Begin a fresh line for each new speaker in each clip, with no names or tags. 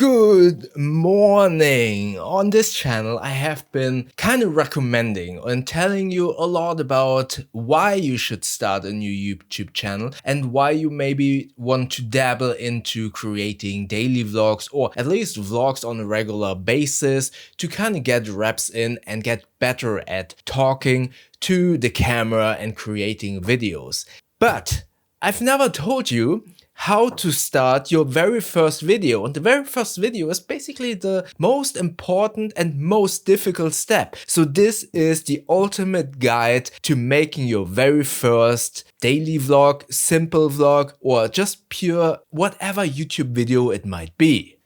Good morning! On this channel I have been kind of recommending and telling you a lot about why you should start a new YouTube channel and why you maybe want to dabble into creating daily vlogs or at least vlogs on a regular basis to kind of get reps in and get better at talking to the camera and creating videos. But I've never told you how to start your very first video. And the very first video is basically the most important and most difficult step. So this is the ultimate guide to making your very first daily vlog, simple vlog, or just pure whatever YouTube video it might be.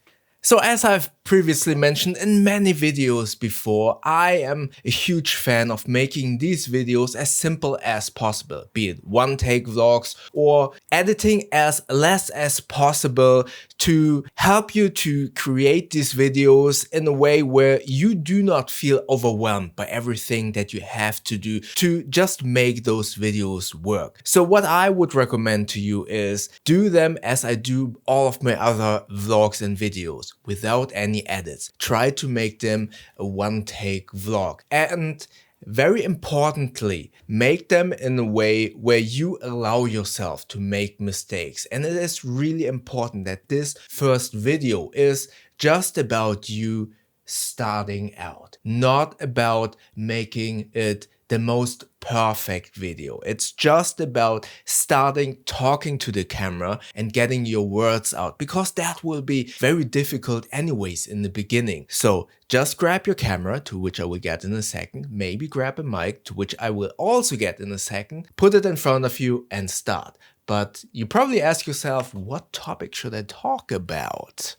So as I've previously mentioned in many videos before, I am a huge fan of making these videos as simple as possible, be it one-take vlogs or editing as less as possible to help you to create these videos in a way where you do not feel overwhelmed by everything that you have to do to just make those videos work. So what I would recommend to you is do them as I do all of my other vlogs and videos, without any edits. Try to make them a one-take vlog, and very importantly, make them in a way where you allow yourself to make mistakes. And it is really important that this first video is just about you starting out, not about making it the most perfect video. It's just about starting talking to the camera and getting your words out, because that will be very difficult anyways in the beginning. So just grab your camera, to which I will get in a second, maybe grab a mic, to which I will also get in a second, put it in front of you and start. But you probably ask yourself, what topic should I talk about?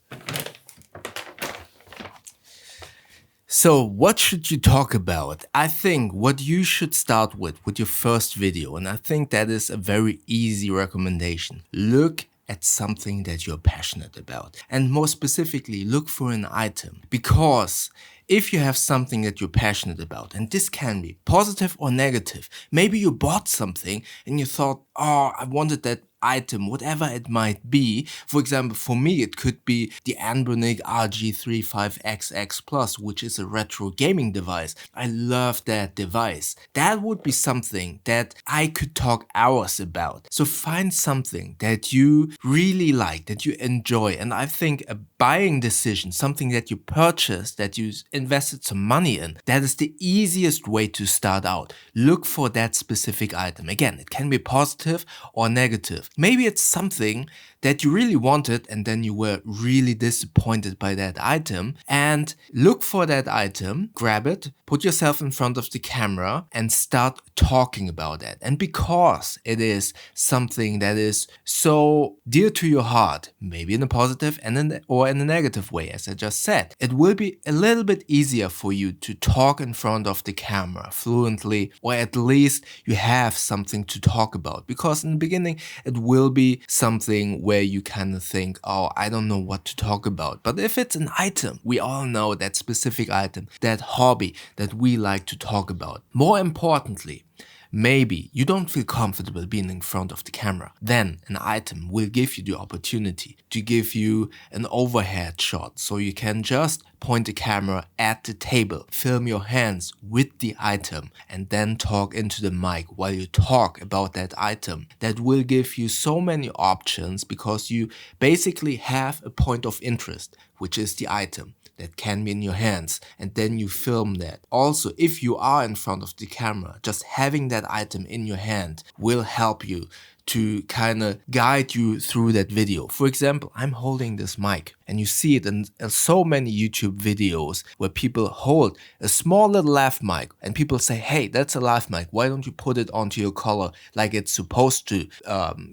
So what should you talk about? I think what you should start with your first video, and I think that is a very easy recommendation. Look at something that you're passionate about, and more specifically, look for an item. Because if you have something that you're passionate about, and this can be positive or negative, maybe you bought something and you thought, oh, I wanted that item, whatever it might be. For example, for me, it could be the Anbernic RG35XX Plus, which is a retro gaming device. I love that device. That would be something that I could talk hours about. So find something that you really like, that you enjoy. And I think a buying decision, something that you purchased, that you invested some money in, that is the easiest way to start out. Look for that specific item. Again, it can be positive or negative. Maybe it's something that you really wanted and then you were really disappointed by that item, and look for that item, grab it, put yourself in front of the camera and start talking about it. And because it is something that is so dear to your heart, maybe in a positive or in a negative way, as I just said, it will be a little bit easier for you to talk in front of the camera fluently, or at least you have something to talk about, because in the beginning it will be something where you kind of think, oh, I don't know what to talk about. But if it's an item, we all know that specific item, that hobby that we like to talk about. More importantly, maybe you don't feel comfortable being in front of the camera. Then an item will give you the opportunity to give you an overhead shot, so you can just point the camera at the table, film your hands with the item, and then talk into the mic while you talk about that item. That will give you so many options, because you basically have a point of interest, which is the item that can be in your hands, and then you film that. Also, if you are in front of the camera, just having that item in your hand will help you to kind of guide you through that video. For example, I'm holding this mic, and you see it in so many YouTube videos where people hold a small little lav mic and people say, hey, that's a lav mic, why don't you put it onto your collar like it's supposed to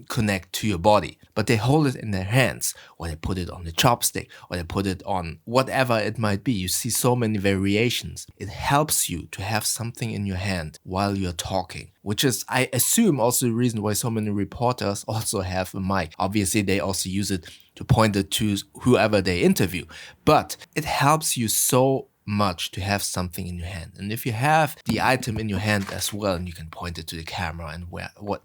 connect to your body? But they hold it in their hands, or they put it on the chopstick, or they put it on whatever it might be. You see so many variations. It helps you to have something in your hand while you're talking, which is, I assume, also the reason why so many reporters also have a mic. Obviously, they also use it to point it to whoever they interview, but it helps you so much to have something in your hand. And if you have the item in your hand as well, and you can point it to the camera and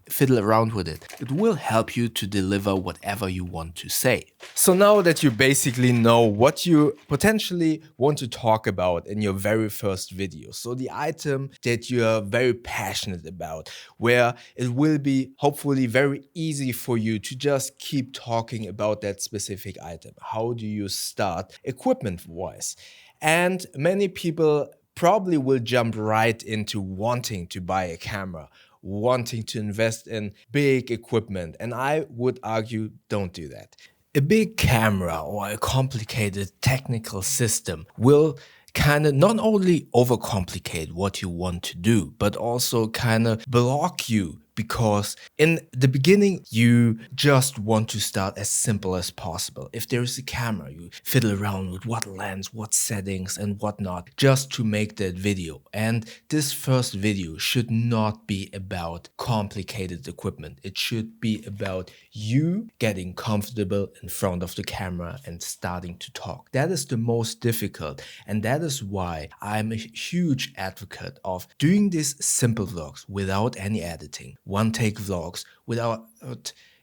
fiddle around with it, it will help you to deliver whatever you want to say. So now that you basically know what you potentially want to talk about in your very first video, so the item that you are very passionate about, where it will be hopefully very easy for you to just keep talking about that specific item. How do you start equipment-wise? And many people probably will jump right into wanting to buy a camera, wanting to invest in big equipment. And I would argue, don't do that. A big camera or a complicated technical system will kind of not only overcomplicate what you want to do, but also kind of block you, because in the beginning, you just want to start as simple as possible. If there is a camera, you fiddle around with what lens, what settings and whatnot, just to make that video. And this first video should not be about complicated equipment. It should be about you getting comfortable in front of the camera and starting to talk. That is the most difficult. And that is why I'm a huge advocate of doing these simple vlogs without any editing. One take vlogs without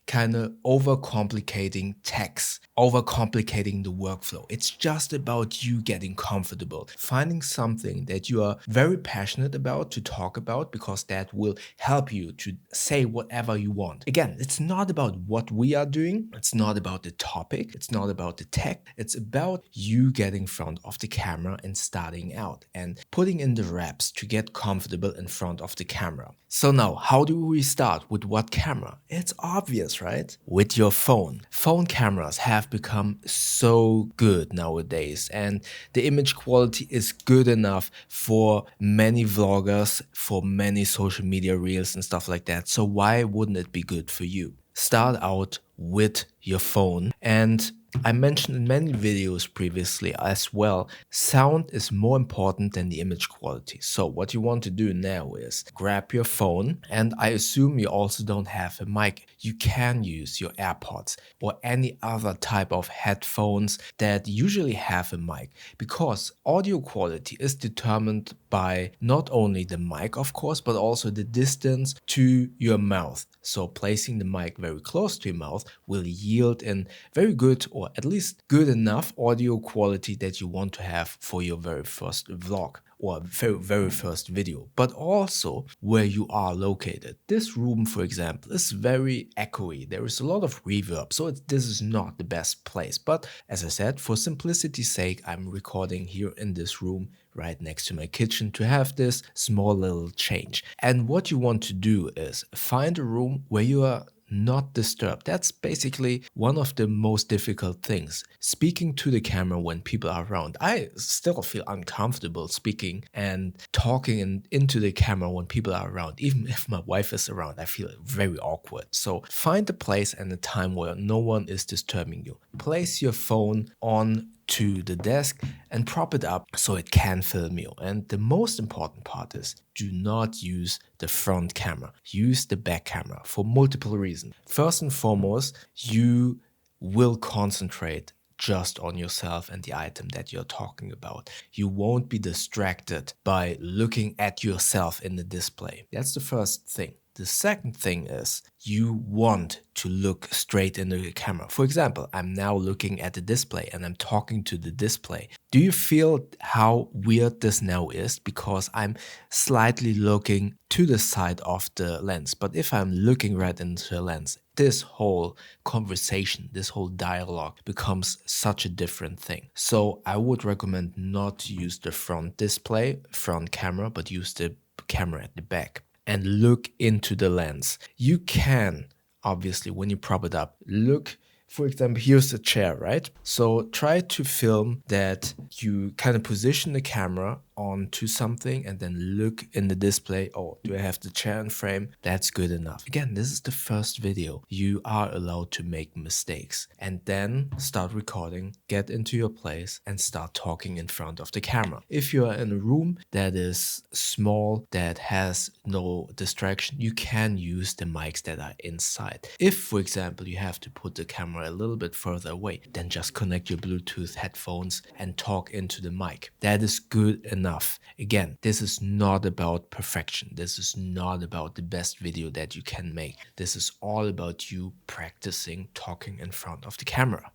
kind of overcomplicating text, overcomplicating the workflow. It's just about you getting comfortable, finding something that you are very passionate about to talk about, because that will help you to say whatever you want. Again, it's not about what we are doing. It's not about the topic. It's not about the tech. It's about you getting in front of the camera and starting out and putting in the reps to get comfortable in front of the camera. So now, how do we start? With what camera? It's obvious, right? With your phone. Phone cameras have become so good nowadays, and the image quality is good enough for many vloggers, for many social media reels and stuff like that. So why wouldn't it be good for you? Start out with your phone. And I mentioned in many videos previously as well, sound is more important than the image quality. So what you want to do now is grab your phone, and I assume you also don't have a mic. You can use your AirPods or any other type of headphones that usually have a mic, because audio quality is determined by not only the mic, of course, but also the distance to your mouth. So placing the mic very close to your mouth will yield in very good, or at least good enough audio quality that you want to have for your very first vlog or very first video, but also where you are located. This room, for example, is very echoey. There is a lot of reverb, so this is not the best place. But as I said, for simplicity's sake, I'm recording here in this room right next to my kitchen to have this small little change. And what you want to do is find a room where you are not disturbed. That's basically one of the most difficult things. Speaking to the camera when people are around. I still feel uncomfortable speaking and talking into the camera when people are around. Even if my wife is around, I feel very awkward. So find a place and a time where no one is disturbing you. Place your phone on to the desk and prop it up so it can film you. And the most important part is, do not use the front camera. Use the back camera for multiple reasons. First and foremost, you will concentrate just on yourself and the item that you're talking about. You won't be distracted by looking at yourself in the display. That's the first thing. The second thing is, you want to look straight into the camera. For example, I'm now looking at the display and I'm talking to the display. Do you feel how weird this now is? Because I'm slightly looking to the side of the lens. But if I'm looking right into the lens, this whole conversation, this whole dialogue becomes such a different thing. So I would recommend not to use the front display, front camera, but use the camera at the back and look into the lens. You can, obviously, when you prop it up, look, for example, here's a chair, right? So try to film that you kind of position the camera onto something and then look in the display, oh, do I have the chair in frame? That's good enough. Again, this is the first video. You are allowed to make mistakes, and then start recording, get into your place and start talking in front of the camera. If you are in a room that is small, that has no distraction, you can use the mics that are inside. If, for example, you have to put the camera a little bit further away, then just connect your Bluetooth headphones and talk into the mic. That is good enough. Again, this is not about perfection. This is not about the best video that you can make. This is all about you practicing talking in front of the camera.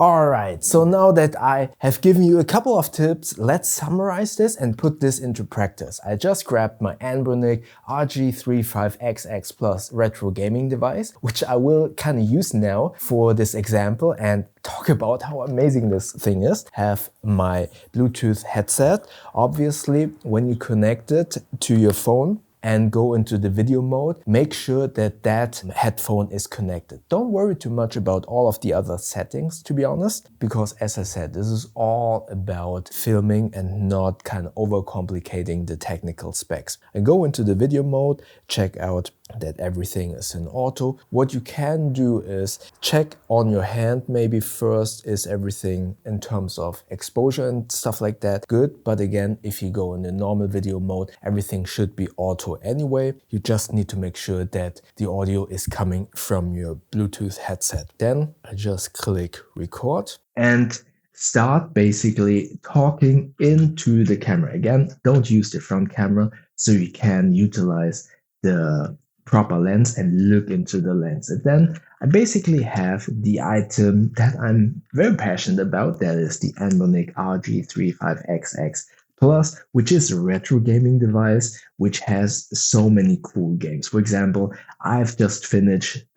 Alright, so now that I have given you a couple of tips, let's summarize this and put this into practice. I just grabbed my Anbernic RG35XX Plus retro gaming device, which I will kind of use now for this example and talk about how amazing this thing is. Have my Bluetooth headset. Obviously, when you connect it to your phone and go into the video mode, make sure that that headphone is connected. Don't worry too much about all of the other settings, to be honest, because as I said, this is all about filming and not kind of overcomplicating the technical specs. And go into the video mode, check out that everything is in auto. What you can do is check on your hand maybe first, is everything in terms of exposure and stuff like that good. But again, if you go in the normal video mode, everything should be auto anyway. You just need to make sure that the audio is coming from your Bluetooth headset. Then I just click record and start basically talking into the camera. Again, don't use the front camera so you can utilize the proper lens and look into the lens. And then I basically have the item that I'm very passionate about. That is the Anbernic RG35XX Plus, which is a retro gaming device which has so many cool games. For example, I've just finished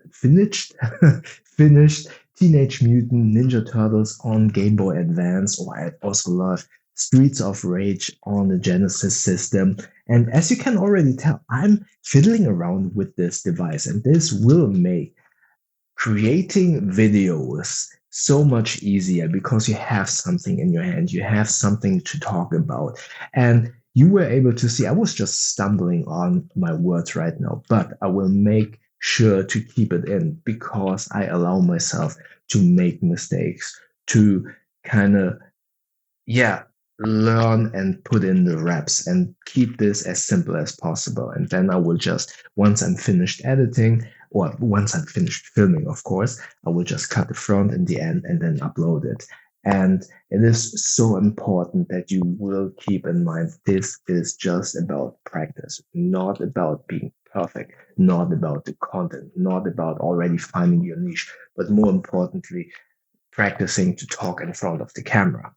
Teenage Mutant Ninja Turtles on Game Boy Advance, or I also love Streets of Rage on the Genesis system. And as you can already tell, I'm fiddling around with this device, and this will make creating videos so much easier because you have something in your hand, you have something to talk about. And you were able to see, I was just stumbling on my words right now, but I will make sure to keep it in because I allow myself to make mistakes, to kind of, learn and put in the reps and keep this as simple as possible. And then I will just, once I'm finished editing, or once I'm finished filming, of course, I will just cut the front and the end and then upload it. And it is so important that you will keep in mind this is just about practice, not about being perfect, not about the content, not about already finding your niche, but more importantly, practicing to talk in front of the camera.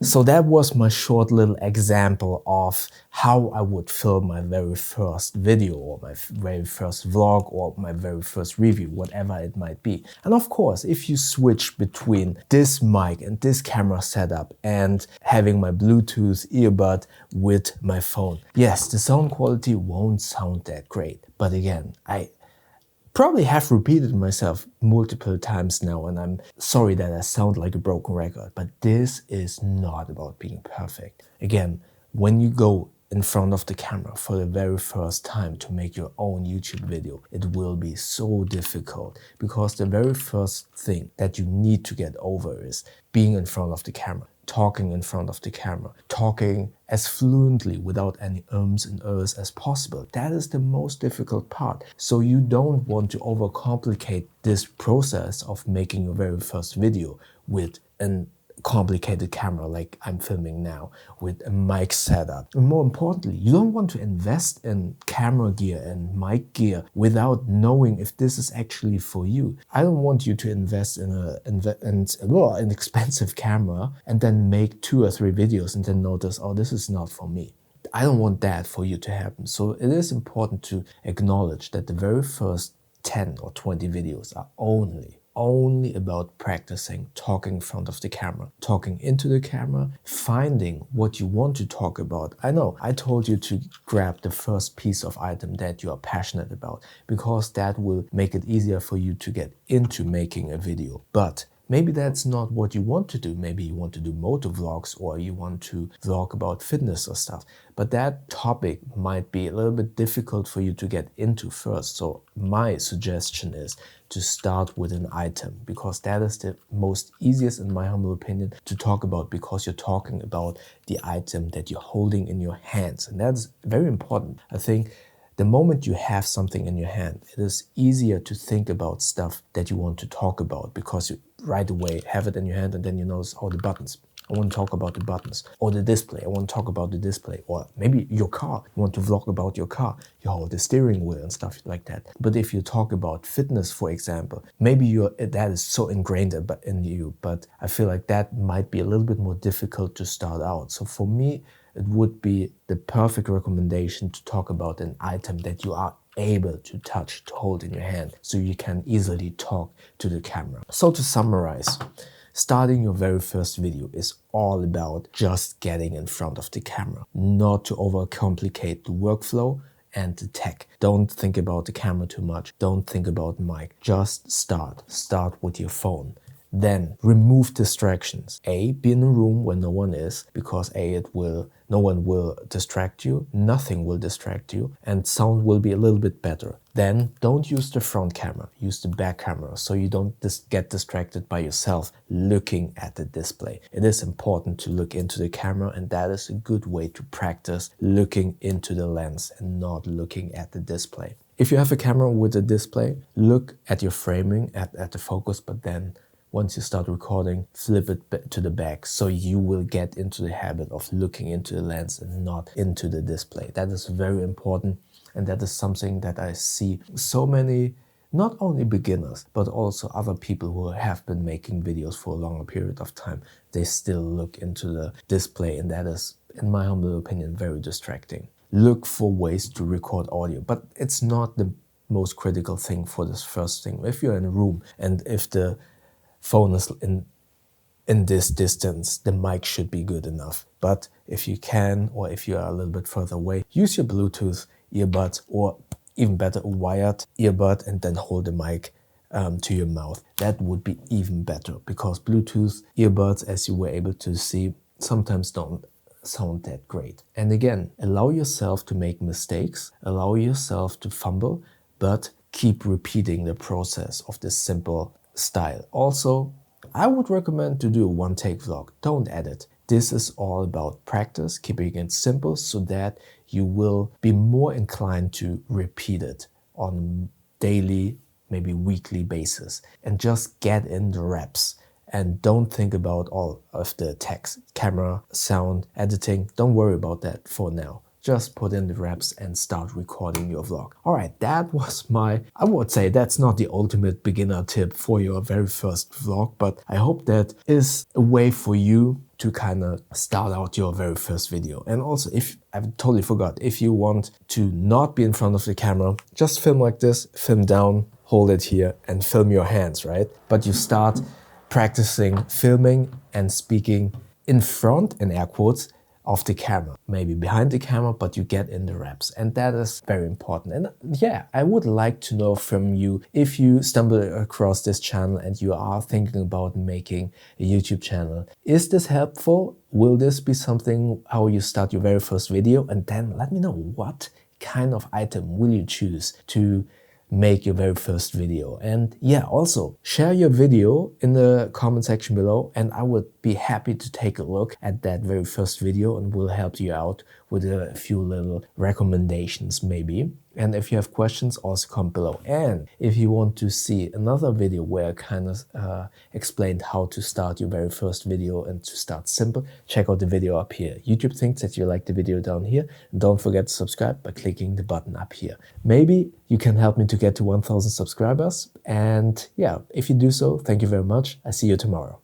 So that was my short little example of how I would film my very first video or my very first vlog or my very first review, whatever it might be. And of course, if you switch between this mic and this camera setup and having my Bluetooth earbud with my phone, yes, the sound quality won't sound that great. But again, I probably have repeated myself multiple times now, and I'm sorry that I sound like a broken record, but this is not about being perfect. Again, when you go in front of the camera for the very first time to make your own YouTube video, it will be so difficult because the very first thing that you need to get over is being in front of the camera, talking in front of the camera, talking as fluently without any ums and ers as possible. That is the most difficult part. So you don't want to overcomplicate this process of making your very first video with a complicated camera like I'm filming now, with a mic setup. And more importantly, you don't want to invest in camera gear and mic gear without knowing if this is actually for you. I don't want you to invest in an expensive camera and then make 2 or 3 videos and then notice, oh, this is not for me. I don't want that for you to happen. So it is important to acknowledge that the very first 10 or 20 videos are only about practicing talking in front of the camera, talking into the camera, finding what you want to talk about. I know I told you to grab the first piece of item that you are passionate about because that will make it easier for you to get into making a video. But maybe that's not what you want to do. Maybe you want to do motor vlogs or you want to vlog about fitness or stuff. But that topic might be a little bit difficult for you to get into first. So my suggestion is to start with an item, because that is the most easiest, in my humble opinion, to talk about, because you're talking about the item that you're holding in your hands. And that's very important. I think the moment you have something in your hand, it is easier to think about stuff that you want to talk about, because you right away have it in your hand and then you notice, oh, the buttons. I want to talk about the buttons, or the display. I want to talk about the display, or maybe your car. You want to vlog about your car. You hold the steering wheel and stuff like that. But if you talk about fitness, for example, maybe that is so ingrained in you, but I feel like that might be a little bit more difficult to start out. So for me, it would be the perfect recommendation to talk about an item that you are able to touch, to hold in your hand, so you can easily talk to the camera. So to summarize, starting your very first video is all about just getting in front of the camera, not to overcomplicate the workflow and the tech. Don't think about the camera too much. Don't think about mic. Just start. Start with your phone. Then remove distractions. Be in a room where no one is, because no one will distract you, nothing will distract you, and sound will be a little bit better. Then don't use the front camera, use the back camera, so you don't get distracted by yourself looking at the display. It is important to look into the camera, and that is a good way to practice looking into the lens and not looking at the display. If you have a camera with a display, look at your framing, at the focus, but then once you start recording, flip it to the back, so you will get into the habit of looking into the lens and not into the display. That is very important, and that is something that I see so many, not only beginners, but also other people who have been making videos for a longer period of time. They still look into the display, and that is, in my humble opinion, very distracting. Look for ways to record audio, but it's not the most critical thing for this first thing. If you're in a room and if the phone is in this distance, the mic should be good enough. But if you can, or if you are a little bit further away, use your Bluetooth earbuds, or even better, a wired earbud, and then hold the mic to your mouth. That would be even better, because Bluetooth earbuds, as you were able to see, sometimes don't sound that great. And again, allow yourself to make mistakes, allow yourself to fumble, but keep repeating the process of this simple style. Also, I would recommend to do a one-take vlog. Don't edit. This is all about practice, keeping it simple, so that you will be more inclined to repeat it on a daily, maybe weekly basis, and just get in the reps. And don't think about all of the text, camera, sound, editing. Don't worry about that for now. Just put in the reps and start recording your vlog. All right, that was I would say that's not the ultimate beginner tip for your very first vlog, but I hope that is a way for you to kind of start out your very first video. And also, if I totally forgot, if you want to not be in front of the camera, just film like this, film down, hold it here, and film your hands, right? But you start practicing filming and speaking in front, in air quotes, of the camera, maybe behind the camera, but you get in the reps, and that is very important. And yeah, I would like to know from you, if you stumble across this channel and you are thinking about making a YouTube channel, is this helpful? Will this be something how you start your very first video? And then let me know, what kind of item will you choose to make your very first video? And yeah, also share your video in the comment section below, and I would be happy to take a look at that very first video and will help you out with a few little recommendations maybe. And if you have questions, also comment below. And if you want to see another video where I kind of explained how to start your very first video and to start simple, check out the video up here. YouTube thinks that you like the video down here. And don't forget to subscribe by clicking the button up here. Maybe you can help me to get to 1,000 subscribers. And yeah, if you do so, thank you very much. I see you tomorrow.